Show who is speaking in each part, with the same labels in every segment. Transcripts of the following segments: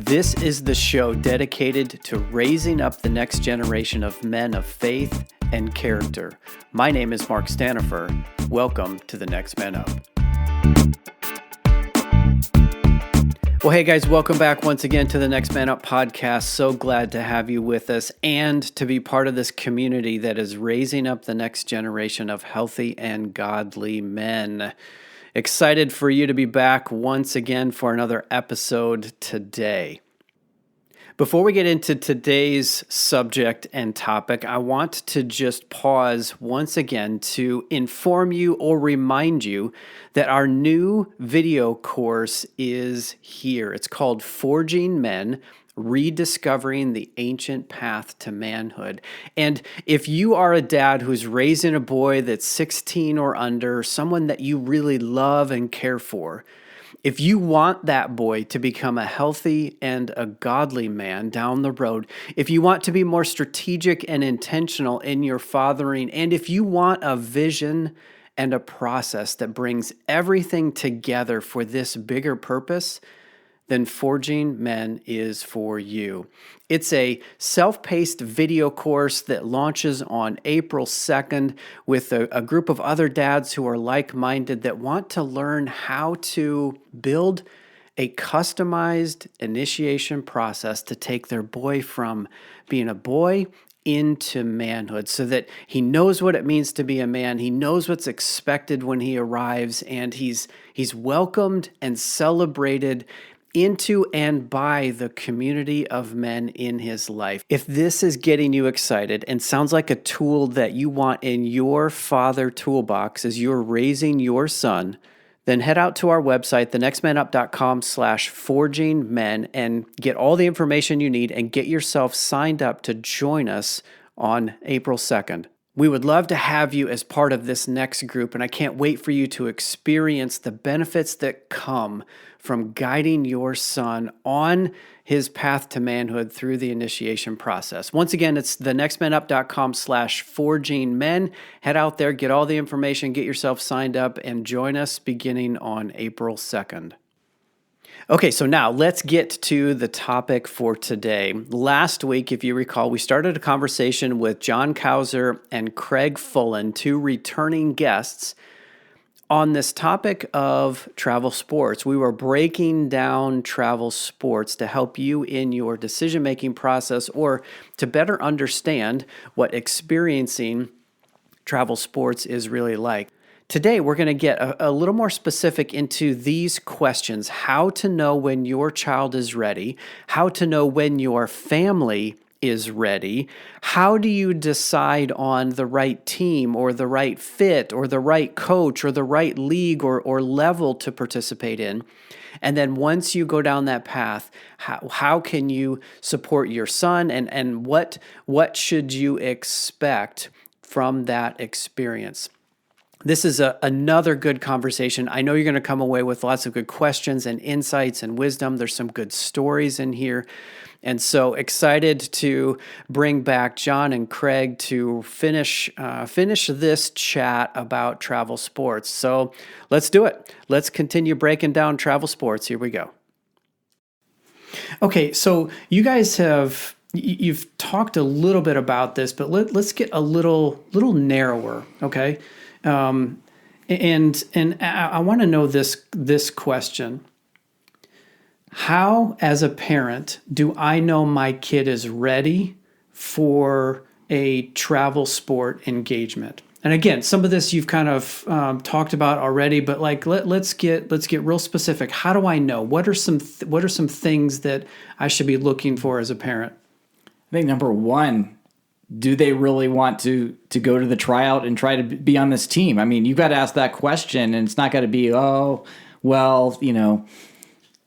Speaker 1: This is the show dedicated to raising up the next generation of men of faith and character. My name is Mark Stanifer. Welcome to the Next Man Up. Well, hey guys, welcome back once again to the Next Man Up podcast. So glad to have you with us and to be part of this community that is raising up the next generation of healthy and godly men. Excited for you to be back once again for another episode today. Before we get into today's subject and topic, I want to just pause once again to inform you or remind you that our new video course is here. It's called Forging Men, Rediscovering the Ancient Path to Manhood. And if you are a dad who's raising a boy that's 16 or under, someone that you really love and care for, if you want that boy to become a healthy and a godly man down the road, if you want to be more strategic and intentional in your fathering, and if you want a vision and a process that brings everything together for this bigger purpose, then Forging Men is for you. It's a self-paced video course that launches on April 2nd with a group of other dads who are like-minded that want to learn how to build a customized initiation process to take their boy from being a boy into manhood so that he knows what it means to be a man. He knows what's expected when he arrives, and he's welcomed and celebrated into and by the community of men in his life. If this is getting you excited and sounds like a tool that you want in your father toolbox as you're raising your son, then head out to our website, thenextmanup.com/forgingmen, and get all the information you need and get yourself signed up to join us on April 2nd. We would love to have you as part of this next group, and I can't wait for you to experience the benefits that come from guiding your son on his path to manhood through the initiation process. Once again, it's thenextmanup.com/forgingmen. Head out there, get all the information, get yourself signed up, and join us beginning on April 2nd. Okay, so now let's get to the topic for today. Last week, if you recall, we started a conversation with John Couser and Craig Fullen, two returning guests, on this topic of travel sports. We were breaking down travel sports to help you in your decision-making process or to better understand what experiencing travel sports is really like. Today, we're going to get a little more specific into these questions: how to know when your child is ready, how to know when your family is ready, how do you decide on the right team or the right fit or the right coach or the right league or level to participate in, and then once you go down that path, how can you support your son, and what should you expect from that experience? This is another good conversation. I know you're going to come away with lots of good questions and insights and wisdom. There's some good stories in here. And so excited to bring back John and Craig to finish this chat about travel sports. So let's do it. Let's continue breaking down travel sports. Here we go. Okay, so you guys you've talked a little bit about this, but let's get a little narrower, okay? And I want to know this question. How, as a parent, do I know my kid is ready for a travel sport engagement? And again, some of this you've kind of talked about already, but like let's get real specific. How do I know? What are some things that I should be looking for as a parent?
Speaker 2: I think number one, do they really want to go to the tryout and try to be on this team? I mean, you've got to ask that question, and it's not got to be, oh, well,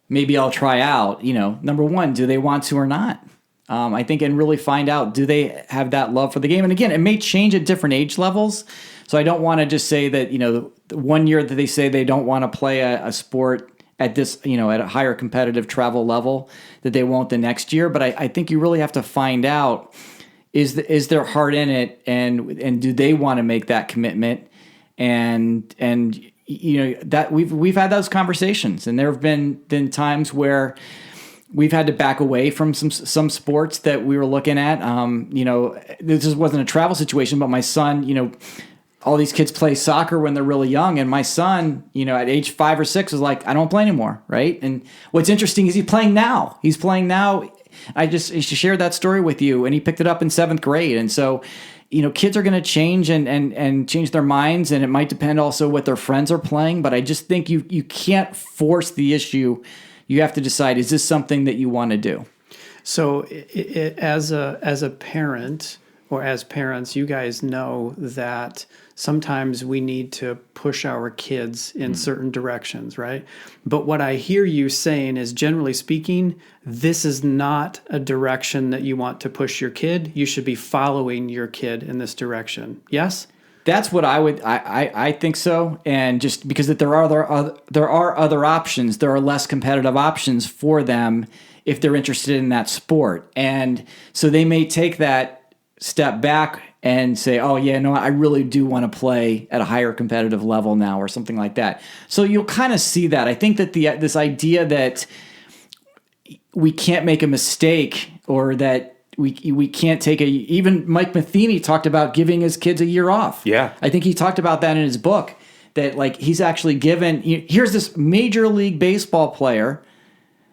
Speaker 2: maybe I'll try out. Number one, do they want to or not? I think, and really find out, do they have that love for the game? And again, it may change at different age levels. So I don't want to just say that, the 1 year that they say they don't want to play a sport at this, at a higher competitive travel level, that they won't the next year. But I think you really have to find out, is their heart in it, and do they want to make that commitment? And that we've had those conversations, and there have been times where we've had to back away from some sports that we were looking at. This just wasn't a travel situation, but my son, all these kids play soccer when they're really young. And my son, at age 5 or 6 was like, I don't play anymore. Right. And what's interesting is he's playing now. I just shared that story with you, and he picked it up in 7th grade. And so, kids are going to change and change their minds, and it might depend also what their friends are playing. But I just think you can't force the issue. You have to decide, is this something that you want to do?
Speaker 1: So as a parent, or as parents, you guys know that sometimes we need to push our kids in certain directions, right? But what I hear you saying is, generally speaking, this is not a direction that you want to push your kid. You should be following your kid in this direction. Yes?
Speaker 2: That's what I think so. And just because that there are other options, there are less competitive options for them if they're interested in that sport. And so they may take that step back and say, oh yeah, no, I really do want to play at a higher competitive level now, or something like that. So you'll kind of see that. I think that this idea that we can't make a mistake, or that we can't take even Mike Matheny talked about giving his kids a year off.
Speaker 3: Yeah.
Speaker 2: I think he talked about that in his book, that like he's actually here's this Major League Baseball player,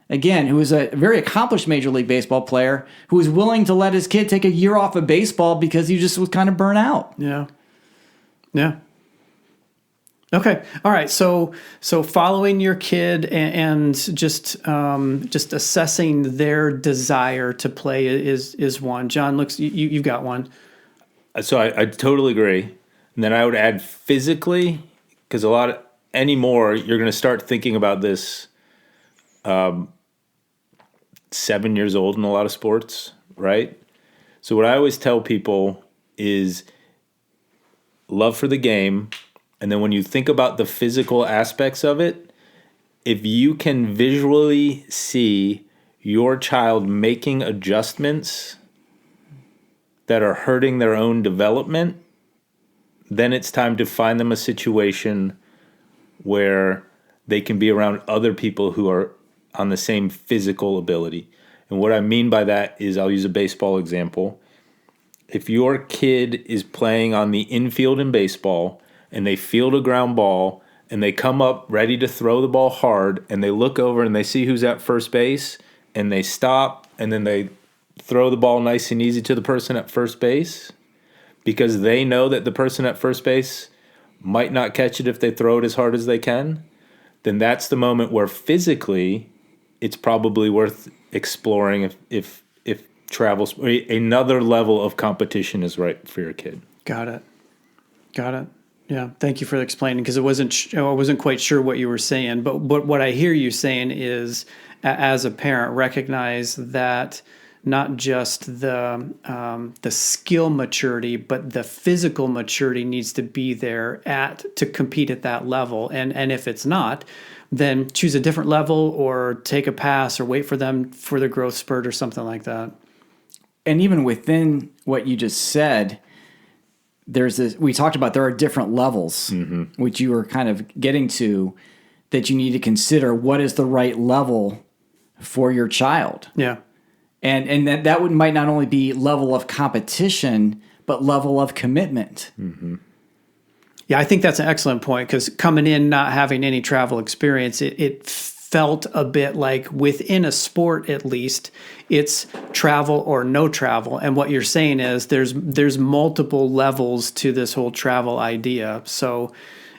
Speaker 2: again, who is a very accomplished Major League Baseball player, who was willing to let his kid take a year off of baseball because he just was kind of burnt out.
Speaker 1: Yeah. Yeah. Okay. All right. So following your kid and just assessing their desire to play is one. John, you've got one.
Speaker 3: So I totally agree. And then I would add physically, because anymore, you're going to start thinking about this 7 years old in a lot of sports, right? So what I always tell people is love for the game. And then when you think about the physical aspects of it, if you can visually see your child making adjustments that are hurting their own development, then it's time to find them a situation where they can be around other people who are on the same physical ability. And what I mean by that is, I'll use a baseball example. If your kid is playing on the infield in baseball and they field a ground ball and they come up ready to throw the ball hard and they look over and they see who's at first base and they stop and then they throw the ball nice and easy to the person at first base, because they know that the person at first base might not catch it if they throw it as hard as they can, then that's the moment where physically it's probably worth exploring if travel, another level of competition is right for your kid.
Speaker 1: Got it. Yeah, thank you for explaining, because I wasn't quite sure what you were saying. But what I hear you saying is, as a parent, recognize that not just the skill maturity, but the physical maturity needs to be there to compete at that level. And if it's not, then choose a different level, or take a pass, or wait for them for their growth spurt or something like that.
Speaker 2: And even within what you just said, we talked about there are different levels, which you were kind of getting to, that you need to consider what is the right level for your child.
Speaker 1: Yeah.
Speaker 2: And that might not only be level of competition, but level of commitment.
Speaker 1: Mm-hmm. Yeah, I think that's an excellent point, because coming in not having any travel experience, it felt a bit like, within a sport at least, it's travel or no travel. And what you're saying is there's multiple levels to this whole travel idea. So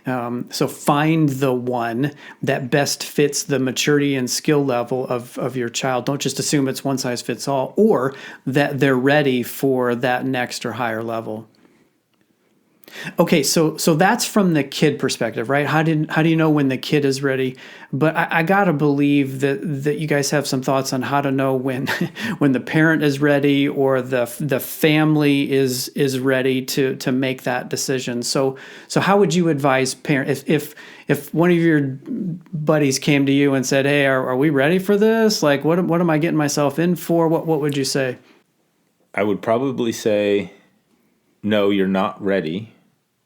Speaker 1: find the one that best fits the maturity and skill level of your child. Don't just assume it's one size fits all, or that they're ready for that next or higher level. Okay, so that's from the kid perspective, right? How do you know when the kid is ready? But I gotta believe that you guys have some thoughts on how to know when when the parent is ready, or the family is ready to make that decision. So how would you advise parents if one of your buddies came to you and said, "Hey, are we ready for this? Like, what am I getting myself in for?" What would you say?
Speaker 3: I would probably say, no, you're not ready.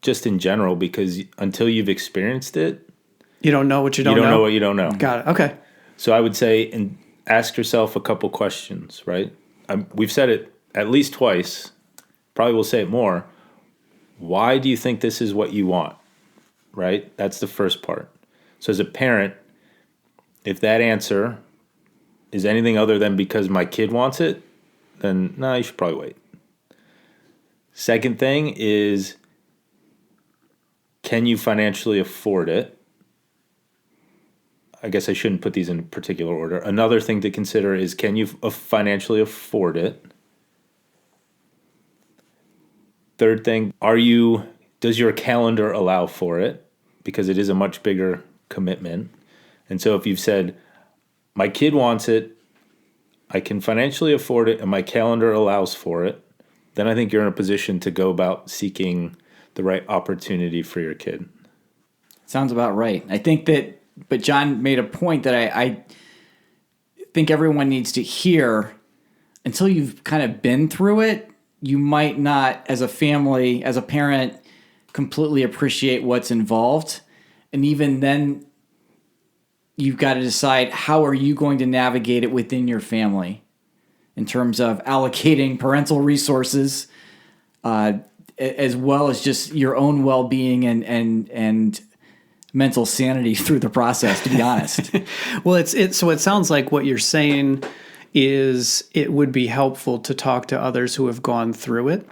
Speaker 3: Just in general, because until you've experienced it,
Speaker 1: you don't know what you don't know.
Speaker 3: You don't know what you don't know.
Speaker 1: Got it. Okay.
Speaker 3: So I would say, ask yourself a couple questions, right? We've said it at least twice. Probably will say it more. Why do you think this is what you want? Right? That's the first part. So as a parent, if that answer is anything other than because my kid wants it, then no, you should probably wait. Second thing is, can you financially afford it? I guess I shouldn't put these in particular order. Another thing to consider is, can you financially afford it? Third thing, does your calendar allow for it? Because it is a much bigger commitment. And so if you've said, my kid wants it, I can financially afford it, and my calendar allows for it, then I think you're in a position to go about seeking the right opportunity for your kid.
Speaker 2: Sounds about right. I think that, but John made a point that I think everyone needs to hear. Until you've kind of been through it, you might not, as a family, as a parent, completely appreciate what's involved. And even then, you've got to decide, how are you going to navigate it within your family in terms of allocating parental resources, as well as just your own well-being and mental sanity through the process, to be honest.
Speaker 1: Well, so it sounds like what you're saying is it would be helpful to talk to others who have gone through it,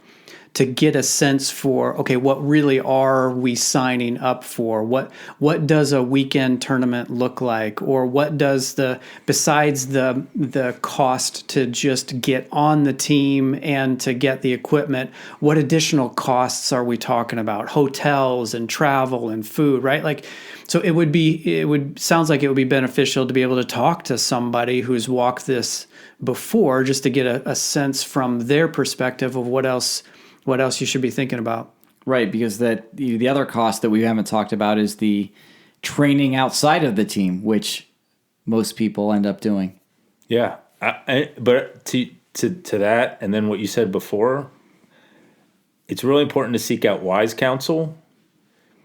Speaker 1: to get a sense for, okay, what really are we signing up for? What does a weekend tournament look like? Or what does besides the cost to just get on the team and to get the equipment, what additional costs are we talking about? Hotels and travel and food, right? Like, so sounds like it would be beneficial to be able to talk to somebody who's walked this before, just to get a sense from their perspective of what else you should be thinking about.
Speaker 2: Right, because the other cost that we haven't talked about is the training outside of the team, which most people end up doing.
Speaker 3: Yeah, but to that, and then what you said before, it's really important to seek out wise counsel,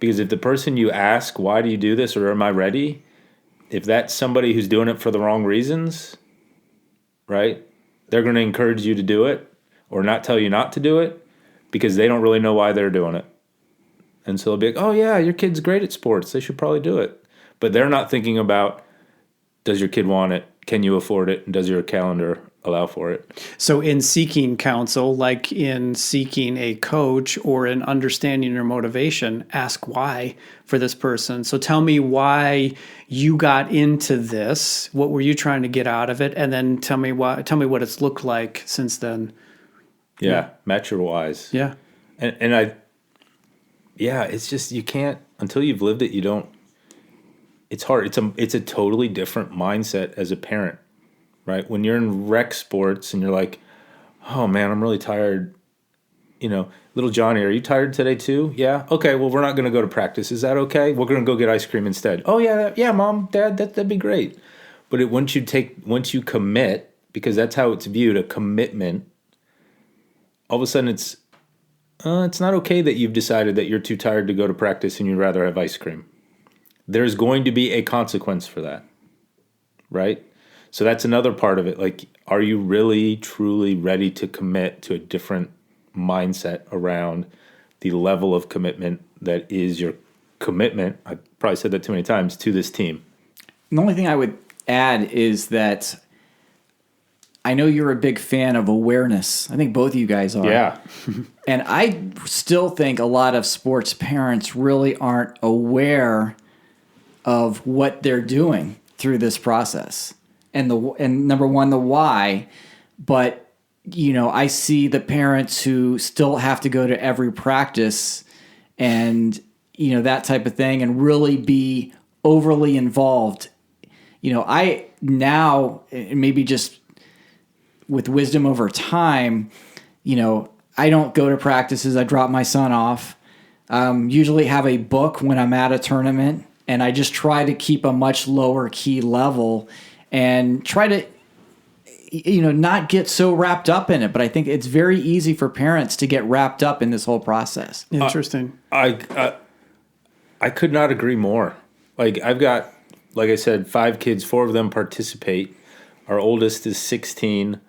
Speaker 3: because if the person you ask, why do you do this, or am I ready, if that's somebody who's doing it for the wrong reasons, right, they're going to encourage you to do it or not tell you not to do it, because they don't really know why they're doing it. And so they'll be like, oh yeah, your kid's great at sports, they should probably do it. But they're not thinking about, does your kid want it? Can you afford it? And does your calendar allow for it?
Speaker 1: So in seeking counsel, like in seeking a coach or in understanding your motivation, ask why for this person. So tell me why you got into this. What were you trying to get out of it? And then tell me what it's looked like since then.
Speaker 3: Yeah, match your whys.
Speaker 1: Yeah.
Speaker 3: It's just, you can't, until you've lived it, you don't, it's hard. It's a totally different mindset as a parent, right? When you're in rec sports and you're like, oh man, I'm really tired. Little Johnny, are you tired today too? Yeah. Okay. Well, we're not going to go to practice. Is that okay? We're going to go get ice cream instead. Oh yeah. Yeah, Mom, Dad, that'd be great. But once you commit, because that's how it's viewed, a commitment, all of a sudden it's not okay that you've decided that you're too tired to go to practice and you'd rather have ice cream. There's going to be a consequence for that, right? So that's another part of it. Like, are you really, truly ready to commit to a different mindset around the level of commitment that is your commitment? I probably said that too many times, to this team.
Speaker 2: The only thing I would add is that I know you're a big fan of awareness. I think both of you guys are.
Speaker 3: Yeah.
Speaker 2: And I still think a lot of sports parents really aren't aware of what they're doing through this process. And number one, the why. But, I see the parents who still have to go to every practice and, that type of thing, and really be overly involved. I now, maybe just with wisdom over time, I don't go to practices. I drop my son off. Usually have a book when I'm at a tournament, and I just try to keep a much lower key level and try to, not get so wrapped up in it. But I think it's very easy for parents to get wrapped up in this whole process.
Speaker 1: Interesting.
Speaker 3: I could not agree more. Like, I've got, like I said, 5 kids, 4 of them participate. Our oldest is 16.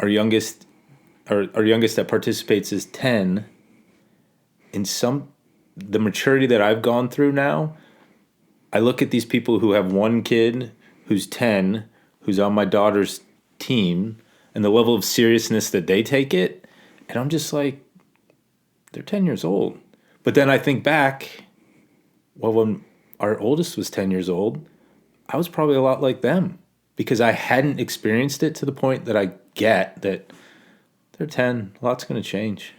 Speaker 3: Our youngest that participates is 10. The maturity that I've gone through now, I look at these people who have one kid who's 10, who's on my daughter's team, and the level of seriousness that they take it, and I'm just like, they're 10 years old. But then I think back, well, when our oldest was 10 years old, I was probably a lot like them because I hadn't experienced it to the point that I get that they're 10, a lot's going to change.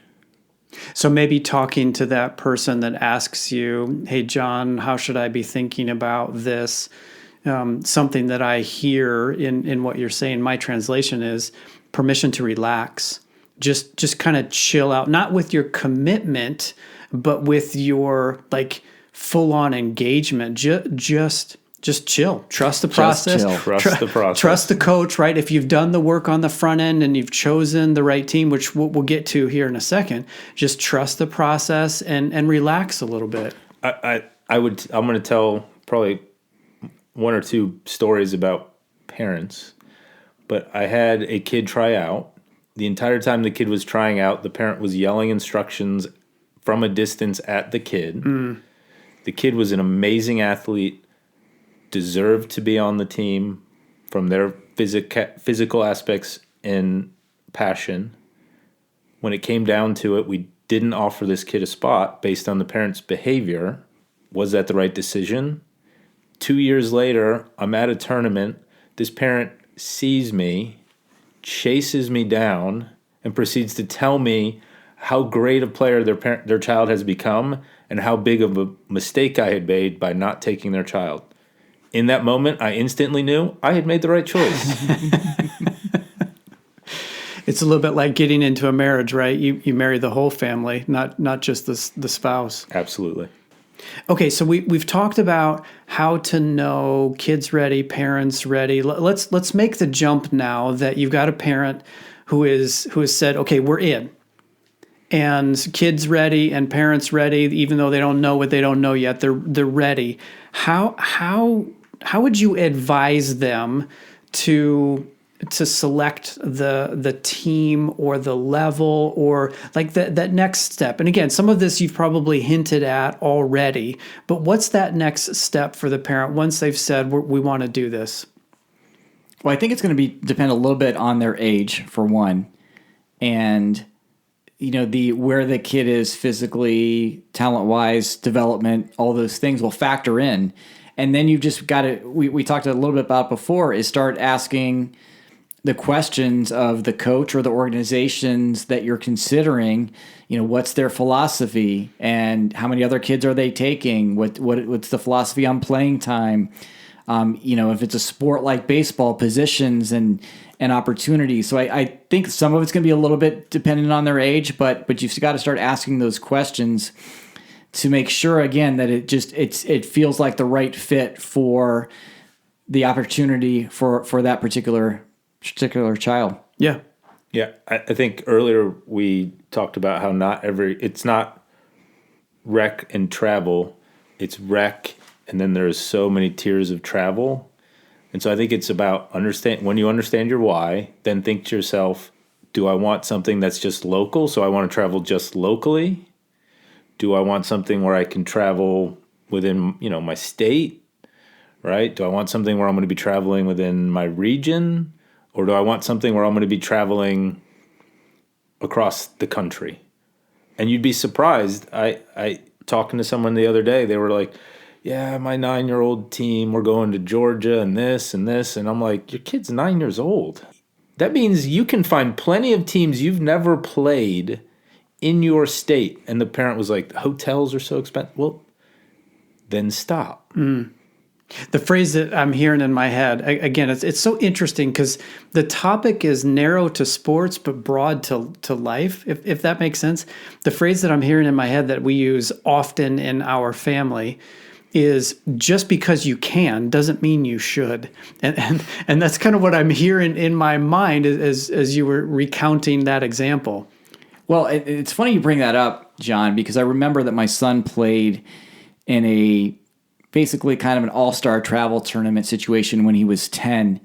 Speaker 1: So maybe talking to that person that asks you, hey, John, how should I be thinking about this? Something that I hear in what you're saying, my translation is permission to relax. Just kind of chill out, not with your commitment, but with your like full on engagement. Just chill. Trust the process.
Speaker 3: Trust the process.
Speaker 1: Trust the coach, right? If you've done the work on the front end and you've chosen the right team, which we'll get to here in a second, just trust the process and relax a little bit.
Speaker 3: I'm going to tell probably one or two stories about parents, but I had a kid try out. The entire time the kid was trying out, the parent was yelling instructions from a distance at the kid. The kid was an amazing athlete, deserved to be on the team from their physical aspects and passion. When it came down to it, we didn't offer this kid a spot based on the parent's behavior. Was that the right decision? 2 years later, I'm at a tournament. This parent sees me, chases me down, and proceeds to tell me how great a player their child has become and how big of a mistake I had made by not taking their child. In that moment, I instantly knew I had made the right choice.
Speaker 1: It's a little bit like getting into a marriage, right? You marry the whole family, not just the spouse.
Speaker 3: Absolutely.
Speaker 1: Okay, so we've talked about how to know kids ready, parents ready. Let's make the jump now that you've got a parent who has said, okay, we're in. And kids ready and parents ready, even though they don't know what they don't know yet, they're ready. How would you advise them to select the team or the level or like that next step? And again, some of this you've probably hinted at already, but what's that next step for the parent once they've said we want to do this?
Speaker 2: Well, I think it's going to depend a little bit on their age, for one, and where the kid is physically, talent-wise, development, all those things will factor in. And then you've just got to, we talked a little bit about before, is start asking the questions of the coach or the organizations that you're considering. What's their philosophy and how many other kids are they taking? What's the philosophy on playing time? If it's a sport like baseball, positions and opportunities. So I think some of it's going to be a little bit dependent on their age, but you've got to start asking those questions to make sure, again, that it feels like the right fit for the opportunity for that particular child.
Speaker 1: Yeah.
Speaker 3: Yeah. I think earlier we talked about how it's not rec and travel, it's rec, and then there's so many tiers of travel. And so I think it's about when you understand your why, then think to yourself, do I want something that's just local? So I want to travel just locally. Do I want something where I can travel within, my state, right? Do I want something where I'm going to be traveling within my region? Or do I want something where I'm going to be traveling across the country? And you'd be surprised. I talking to someone the other day, they were like, yeah, my 9-year-old team, we're going to Georgia and this and this. And I'm like, your kid's 9 years old. That means you can find plenty of teams you've never played in your state. And the parent was like, hotels are so expensive. Well, then stop.
Speaker 1: The phrase that I'm hearing in my head, again, it's so interesting because the topic is narrow to sports but broad to life, if that makes sense. The phrase that I'm hearing in my head that we use often in our family is just because you can doesn't mean you should. And that's kind of what I'm hearing in my mind as you were recounting that example.
Speaker 2: Well, it's funny you bring that up, John, because I remember that my son played in a basically kind of an all-star travel tournament situation when he was 10.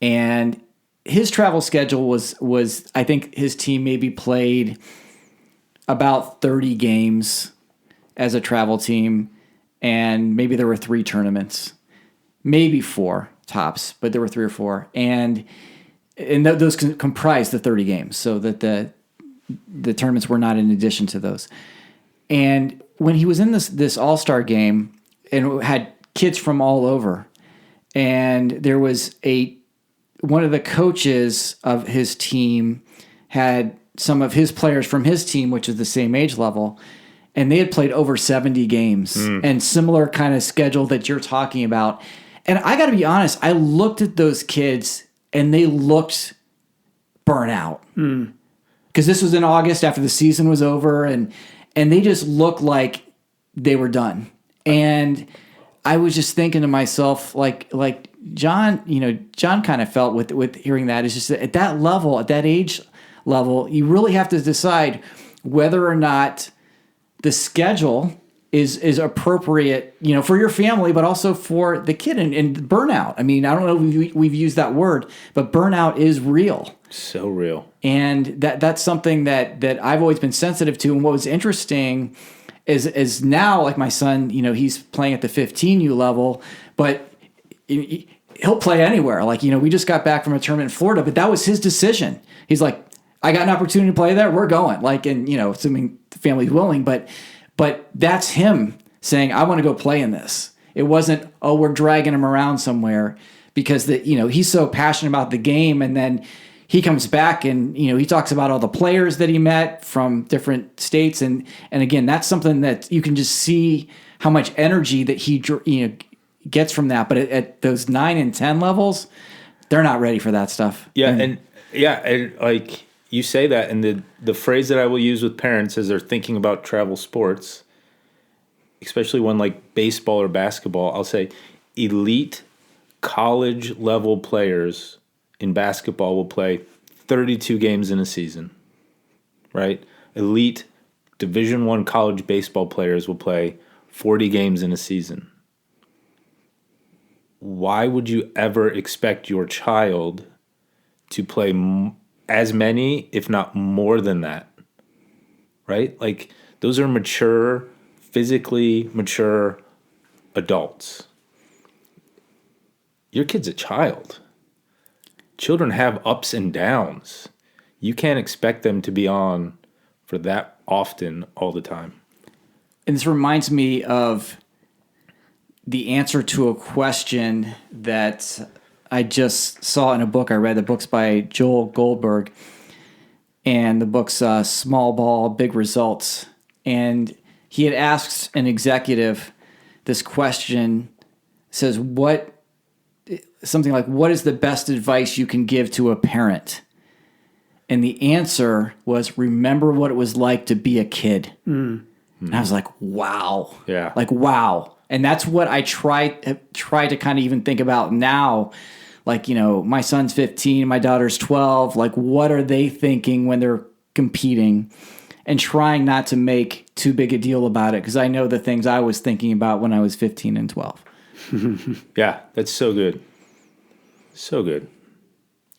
Speaker 2: And his travel schedule was I think his team maybe played about 30 games as a travel team, and maybe there were 3 tournaments, maybe 4 tops, but there were 3 or 4, and those comprised the 30 games, so that the tournaments were not in addition to those. And when he was in this all-star game, and had kids from all over, and there was one of the coaches of his team had some of his players from his team, which is the same age level, and they had played over 70 games and similar kind of schedule that you're talking about. And I got to be honest, I looked at those kids and they looked burnt out. Because this was in August after the season was over, and they just looked like they were done. And I was just thinking to myself, like John, John kind of felt with hearing that, is just that at that level, at that age level, you really have to decide whether or not the schedule is appropriate, for your family, but also for the kid, and burnout. I mean, I don't know if we've used that word, but burnout is real.
Speaker 3: So real.
Speaker 2: And that's something that I've always been sensitive to. And what was interesting is now, like my son, he's playing at the 15U level, but he'll play anywhere. Like, we just got back from a tournament in Florida, but that was his decision. He's like, I got an opportunity to play there, we're going. Like, and assuming the family's willing, but that's him saying, I want to go play in this. It wasn't, oh, we're dragging him around somewhere because he's so passionate about the game. And then he comes back and, he talks about all the players that he met from different states. And again, that's something that you can just see how much energy that he, gets from that. But at those 9 and 10 levels, they're not ready for that stuff.
Speaker 3: Yeah. And like you say that, and the phrase that I will use with parents as they're thinking about travel sports, especially one like baseball or basketball, I'll say elite college level players in basketball will play 32 games in a season, right? Elite Division I college baseball players will play 40 games in a season. Why would you ever expect your child to play as many, if not more than that, right? Like, those are mature, physically mature adults. Your kid's a child. Children have ups and downs. You can't expect them to be on for that often all the time.
Speaker 2: And this reminds me of the answer to a question that I just saw in a book I read. The book's by Joel Goldberg, and the book's Small Ball, Big Results. And he had asked an executive this question, says, something like, what is the best advice you can give to a parent? And the answer was, remember what it was like to be a kid. And I was like, wow.
Speaker 3: Yeah.
Speaker 2: Like, wow. And that's what I try to kind of even think about now. Like, my son's 15, my daughter's 12. Like, what are they thinking when they're competing? And trying not to make too big a deal about it, because I know the things I was thinking about when I was 15 and 12.
Speaker 3: Yeah, that's so good. So good.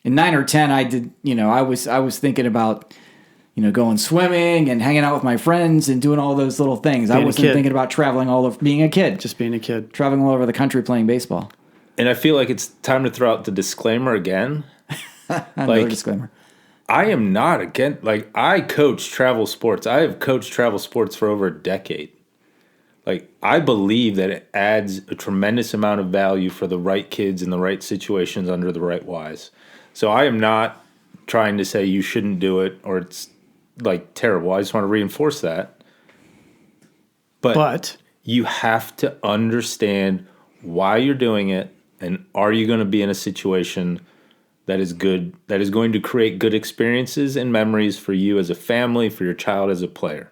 Speaker 2: In 9 or 10, I did, I was thinking about, going swimming and hanging out with my friends and doing all those little things. I wasn't thinking about traveling all over, being a kid.
Speaker 1: Just being a kid.
Speaker 2: Traveling all over the country playing baseball.
Speaker 3: And I feel like it's time to throw out the disclaimer again.
Speaker 2: Another disclaimer.
Speaker 3: I am not against, I coach travel sports. I have coached travel sports for over a decade. I believe that it adds a tremendous amount of value for the right kids in the right situations under the right wise. So I am not trying to say you shouldn't do it or it's terrible. I just want to reinforce that. But you have to understand why you're doing it, and are you going to be in a situation that is good, that is going to create good experiences and memories for you as a family, for your child as a player.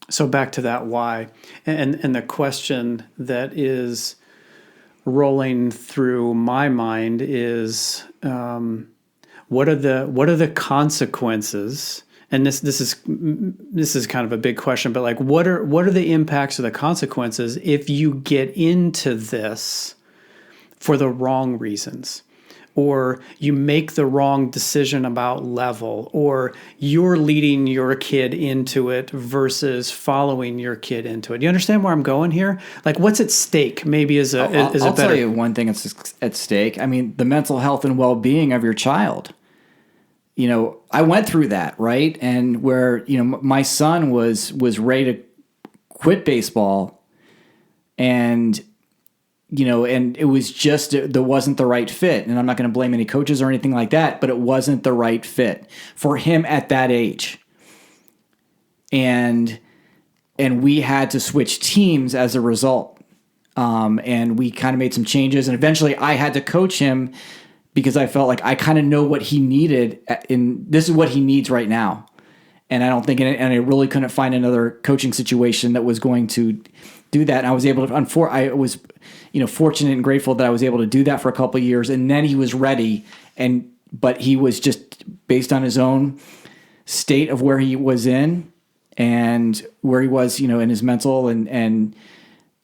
Speaker 1: So back to that why, and the question that is rolling through my mind is, what are the consequences? And this is kind of a big question, but what are the impacts or the consequences if you get into this for the wrong reasons, or you make the wrong decision about level, or you're leading your kid into it versus following your kid into it. You understand where I'm going here? Like, what's at stake maybe is a
Speaker 2: I'll
Speaker 1: better...
Speaker 2: tell you one thing that's at stake. I mean, the mental health and well-being of your child. You know, I went through that, right? And where, you know, my son was ready to quit baseball, and you know, and it was just, there wasn't the right fit. And I'm not going to blame any coaches or anything like that, but it wasn't the right fit for him at that age. And we had to switch teams as a result. And we kind of made some changes, and eventually I had to coach him because I felt like I kind of know what he needed, this is what he needs right now. And I don't think, and I really couldn't find another coaching situation that was going to do that. And I was able to, I was, you know, fortunate and grateful that I was able to do that for a couple of years. And then he was ready, but he was just based on his own state of where he was in and where he was, you know, in his mental and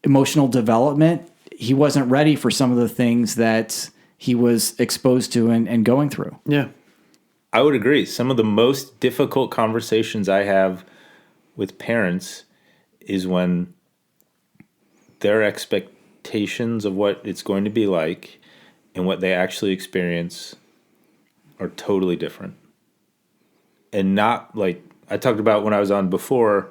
Speaker 2: emotional development. He wasn't ready for some of the things that he was exposed to and going through.
Speaker 1: Yeah.
Speaker 3: I would agree. Some of the most difficult conversations I have with parents is when their expectations of what it's going to be like and what they actually experience are totally different. And not like I talked about when I was on before,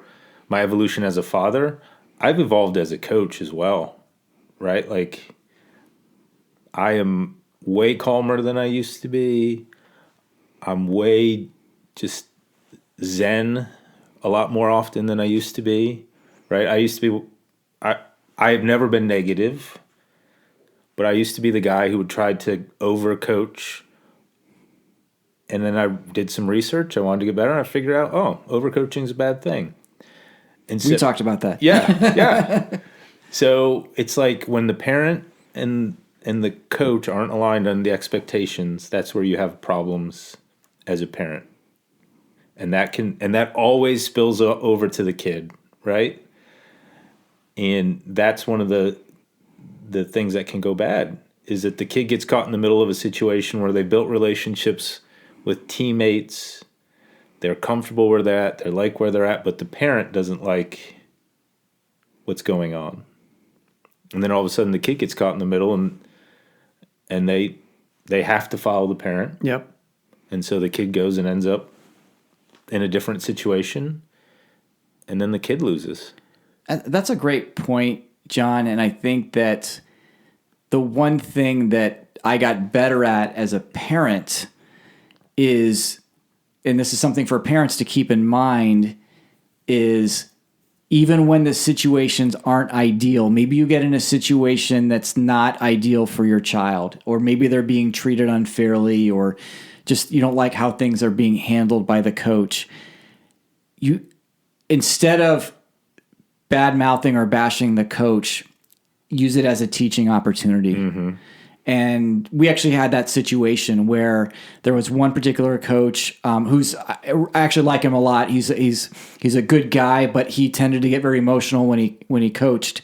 Speaker 3: my evolution as a father, I've evolved as a coach as well, right? Like I am way calmer than I used to be. I'm way just zen a lot more often than I used to be, right? I used to be, I've never been negative, but I used to be the guy who would try to overcoach. And then I did some research. I wanted to get better. And I figured out, overcoaching is a bad thing. And so,
Speaker 2: we talked about that.
Speaker 3: Yeah. So it's like when the parent and the coach aren't aligned on the expectations, that's where you have problems as a parent. And that always spills over to the kid, right? And that's one of the things that can go bad, is that the kid gets caught in the middle of a situation where they built relationships with teammates. They're comfortable where they're at. They like where they're at, but the parent doesn't like what's going on. And then all of a sudden the kid gets caught in the middle and they have to follow the parent.
Speaker 1: Yep.
Speaker 3: And so the kid goes and ends up in a different situation, and then the kid loses.
Speaker 2: That's a great point, John. And I think that the one thing that I got better at as a parent is, and this is something for parents to keep in mind, is even when the situations aren't ideal, maybe you get in a situation that's not ideal for your child, or maybe they're being treated unfairly, or just you don't like how things are being handled by the coach. You, instead of bad-mouthing or bashing the coach, use it as a teaching opportunity. Mm-hmm. And we actually had that situation where there was one particular coach who's, I actually like him a lot. He's a good guy, but he tended to get very emotional when he coached.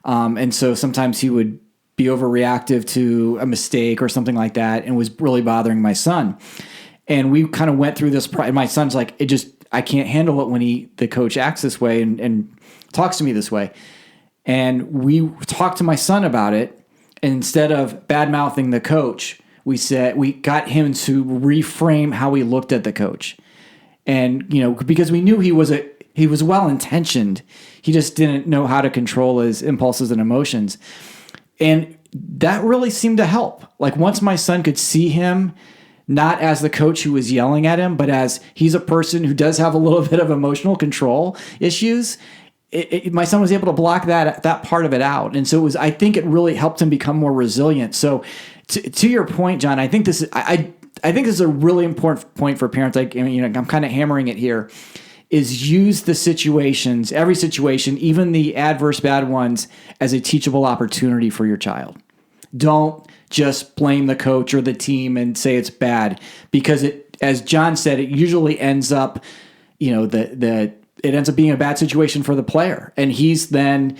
Speaker 2: And so sometimes he would be overreactive to a mistake or something like that, and was really bothering my son. And we kind of went through this. My son's like, I can't handle it when the coach acts this way and talks to me this way. And we talked to my son about it. And instead of bad-mouthing the coach, we got him to reframe how he looked at the coach. And, you know, because we knew he was well-intentioned. He just didn't know how to control his impulses and emotions. And that really seemed to help. Like once my son could see him not as the coach who was yelling at him, but as he's a person who does have a little bit of emotional control issues, my son was able to block that part of it out. And so I think it really helped him become more resilient. So to your point, John, I think this is a really important point for parents. I'm kind of hammering it here, is use the situations, every situation, even the adverse bad ones, as a teachable opportunity for your child. Don't just blame the coach or the team and say it's bad, because as John said, it usually ends up, you know, it ends up being a bad situation for the player. And he's then,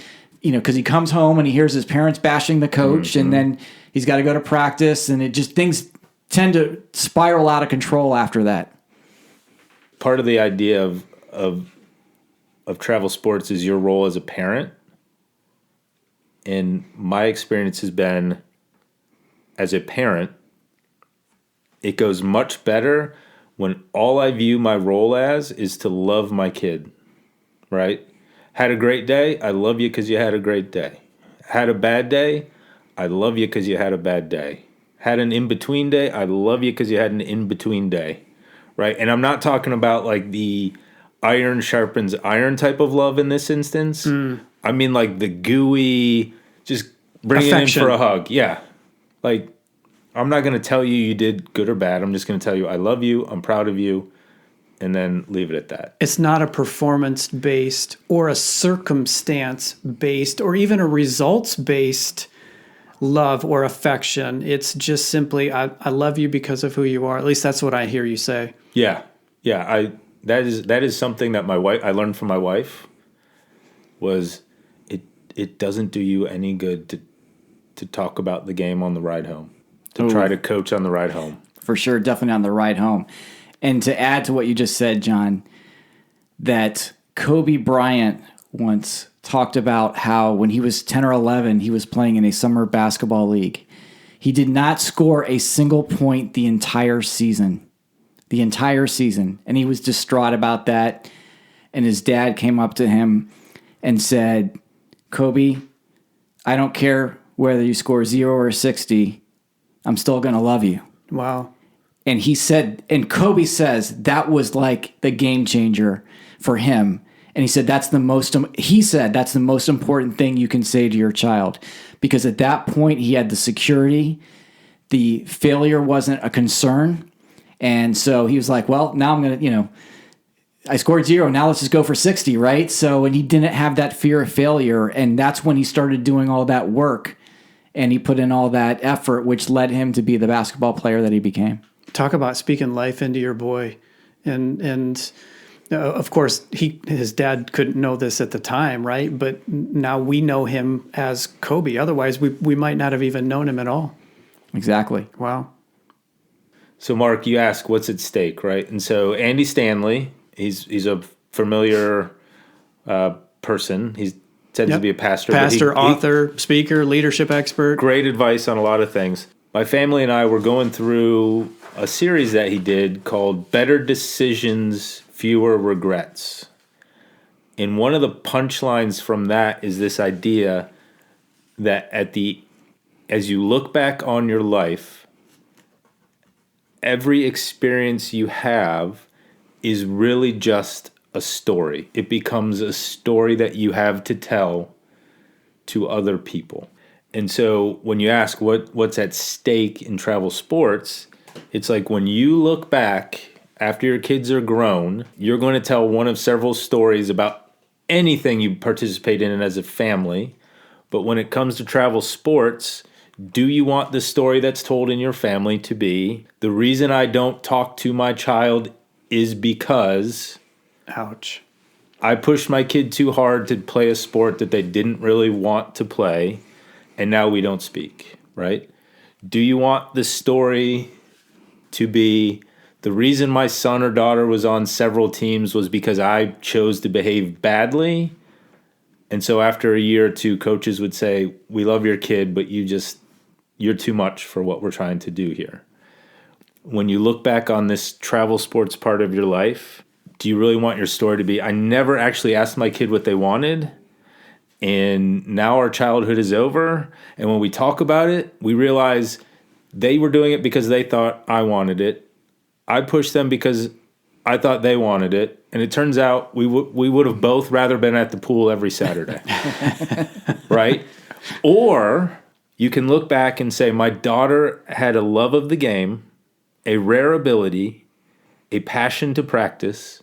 Speaker 2: because he comes home and he hears his parents bashing the coach, and then he's got to go to practice, and things tend to spiral out of control after that.
Speaker 3: Part of the idea of travel sports is your role as a parent. And my experience has been, as a parent, it goes much better when all I view my role as is to love my kid, right? Had a great day, I love you because you had a great day. Had a bad day, I love you because you had a bad day. Had an in-between day, I love you because you had an in-between day, right? And I'm not talking about like the iron sharpens iron type of love in this instance. I mean like the gooey, just bring
Speaker 1: Affection.
Speaker 3: it in for a hug. Yeah. Like, I'm not going to tell you did good or bad. I'm just going to tell you I love you, I'm proud of you, and then leave it at that.
Speaker 1: It's not a performance-based or a circumstance-based or even a results-based love or affection. It's just simply, I love you because of who you are. At least that's what I hear you say.
Speaker 3: Yeah. Yeah. That is something that I learned from my wife, was it doesn't do you any good to talk about the game on the ride home, to try to coach on the ride home.
Speaker 2: For sure, definitely on the ride home. And to add to what you just said, John, that Kobe Bryant once talked about how when he was 10 or 11, he was playing in a summer basketball league. He did not score a single point the entire season. And he was distraught about that. And his dad came up to him and said, Kobe, I don't care whether you score 0 or 60, I'm still going to love you.
Speaker 1: Wow.
Speaker 2: And Kobe says that was like the game changer for him. And he said that's the most important thing you can say to your child, because at that point he had the security, the failure wasn't a concern. And so he was like, well, now I'm going to, I scored 0. Now let's just go for 60, right? So, and he didn't have that fear of failure. And that's when he started doing all that work, and he put in all that effort, which led him to be the basketball player that he became.
Speaker 1: Talk about speaking life into your boy. And of course, his dad couldn't know this at the time, right? But now we know him as Kobe. Otherwise, we might not have even known him at all.
Speaker 2: Exactly.
Speaker 1: Wow.
Speaker 3: So, Mark, you ask what's at stake, right? And so Andy Stanley, he's a familiar person. He tends to be a pastor.
Speaker 1: Author, speaker, leadership expert.
Speaker 3: Great advice on a lot of things. My family and I were going through a series that he did called Better Decisions, Fewer Regrets. And one of the punchlines from that is this idea that as you look back on your life, every experience you have is really just a story. It becomes a story that you have to tell to other people. And so when you ask what's at stake in travel sports, it's like when you look back after your kids are grown, you're going to tell one of several stories about anything you participate in as a family. But when it comes to travel sports, do you want the story that's told in your family to be, the reason I don't talk to my child is because...
Speaker 1: Ouch.
Speaker 3: I pushed my kid too hard to play a sport that they didn't really want to play, and now we don't speak, right? Do you want the story to be, the reason my son or daughter was on several teams was because I chose to behave badly, and so after a year or two, coaches would say, we love your kid, but you're too much for what we're trying to do here. When you look back on this travel sports part of your life, do you really want your story to be, I never actually asked my kid what they wanted, and now our childhood is over, and when we talk about it, we realize they were doing it because they thought I wanted it. I pushed them because I thought they wanted it, and it turns out we would have both rather been at the pool every Saturday, right? Or you can look back and say, my daughter had a love of the game, a rare ability, a passion to practice.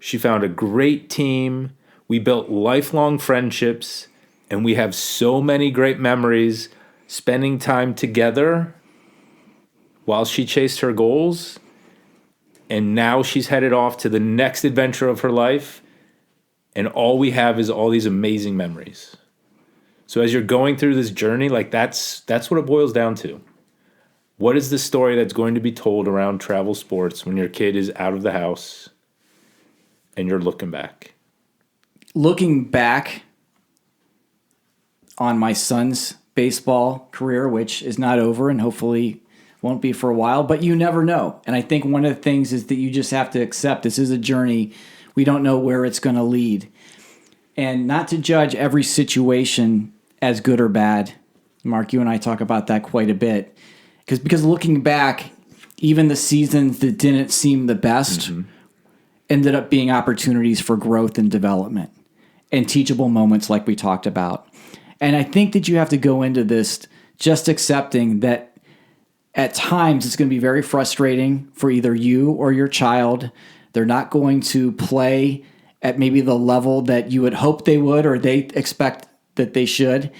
Speaker 3: She found a great team. We built lifelong friendships, and we have so many great memories spending time together while she chased her goals. And now she's headed off to the next adventure of her life, and all we have is all these amazing memories. So as you're going through this journey, like that's what it boils down to. What is the story that's going to be told around travel sports when your kid is out of the house and you're looking back?
Speaker 2: Looking back on my son's baseball career, which is not over and hopefully won't be for a while, but you never know. And I think one of the things is that you just have to accept this is a journey. We don't know where it's going to lead. And not to judge every situation as good or bad. Mark, you and I talk about that quite a bit. Because looking back, even the seasons that didn't seem the best ended up being opportunities for growth and development and teachable moments like we talked about. And I think that you have to go into this just accepting that at times it's going to be very frustrating for either you or your child. They're not going to play at maybe the level that you would hope they would or they expect that they should.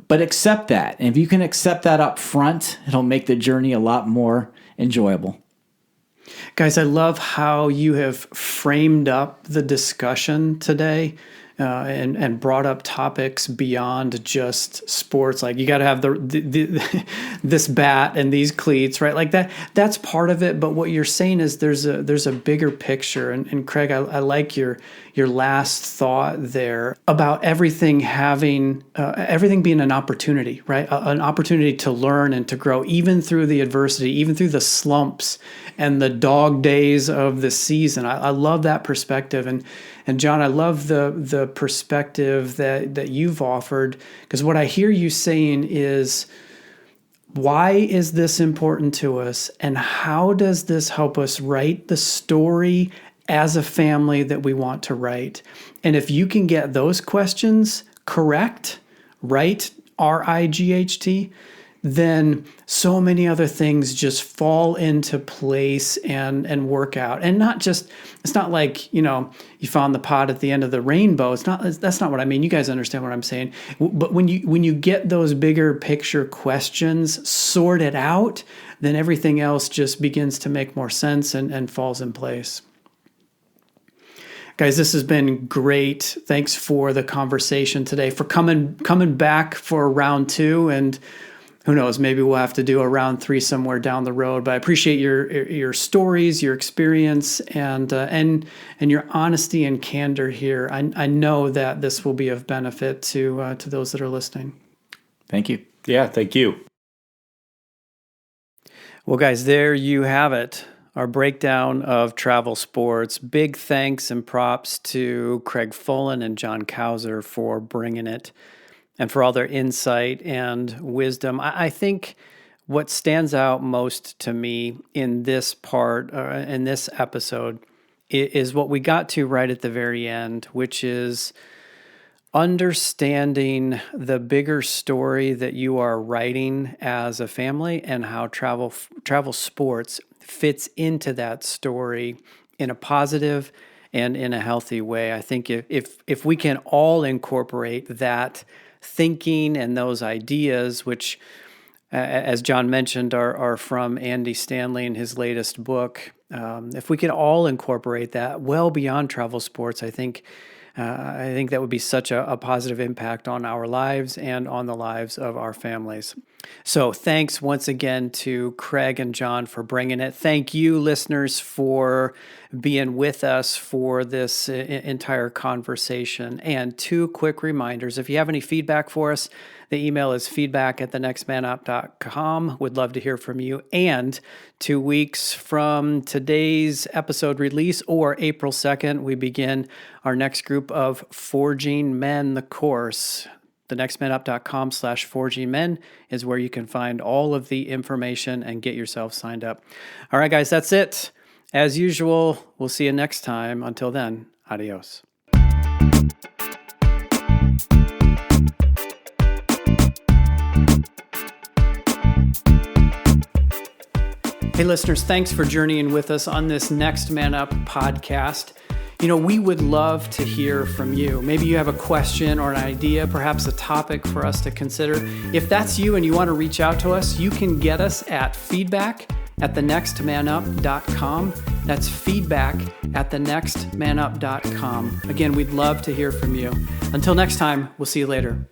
Speaker 2: But accept that. And if you can accept that up front, it'll make the journey a lot more enjoyable.
Speaker 1: Guys, I love how you have framed up the discussion today and brought up topics beyond just sports. Like you got to have this bat and these cleats, right? Like that's part of it. But what you're saying is there's a bigger picture. And Craig, I like your last thought there about everything being an opportunity, right? An opportunity to learn and to grow, even through the adversity, even through the slumps and the dog days of the season. I love that perspective. And John, I love the perspective that you've offered, because what I hear you saying is, why is this important to us, and how does this help us write the story as a family that we want to write? And if you can get those questions correct, right, RIGHT, then so many other things just fall into place and work out. And it's not like, you found the pot at the end of the rainbow. That's not what I mean. You guys understand what I'm saying. But when you get those bigger picture questions sorted out, then everything else just begins to make more sense and falls in place. Guys, this has been great. Thanks for the conversation today, for coming back for round 2, and who knows, maybe we'll have to do a round 3 somewhere down the road. But I appreciate your stories, your experience, and your honesty and candor here. I know that this will be of benefit to those that are listening.
Speaker 2: Thank you.
Speaker 3: Yeah, thank you.
Speaker 1: Well, guys, there you have it. Our breakdown of travel sports. Big thanks and props to Craig Fullen and John Couser for bringing it, and for all their insight and wisdom. I think what stands out most to me in this part, in this episode, is what we got to right at the very end, which is understanding the bigger story that you are writing as a family, and how travel sports fits into that story in a positive and in a healthy way. I think if we can all incorporate that thinking and those ideas, which, as John mentioned, are from Andy Stanley in his latest book. If we can all incorporate that well beyond travel sports, I think that would be such a positive impact on our lives and on the lives of our families. So thanks once again to Craig and John for bringing it. Thank you, listeners, for being with us for this entire conversation. And 2 quick reminders. If you have any feedback for us, the email is feedback@thenextmanup.com. Would love to hear from you. And 2 weeks from today's episode release, or April 2nd, we begin our next group of Forging Men, the course. thenextmanup.com/forgingmen is where you can find all of the information and get yourself signed up. All right, guys, that's it. As usual, we'll see you next time. Until then, adios. Hey, listeners, thanks for journeying with us on this Next Man Up podcast. We would love to hear from you. Maybe you have a question or an idea, perhaps a topic for us to consider. If that's you and you want to reach out to us, you can get us at feedback at thenextmanup.com. That's feedback at thenextmanup.com. Again, we'd love to hear from you. Until next time, we'll see you later.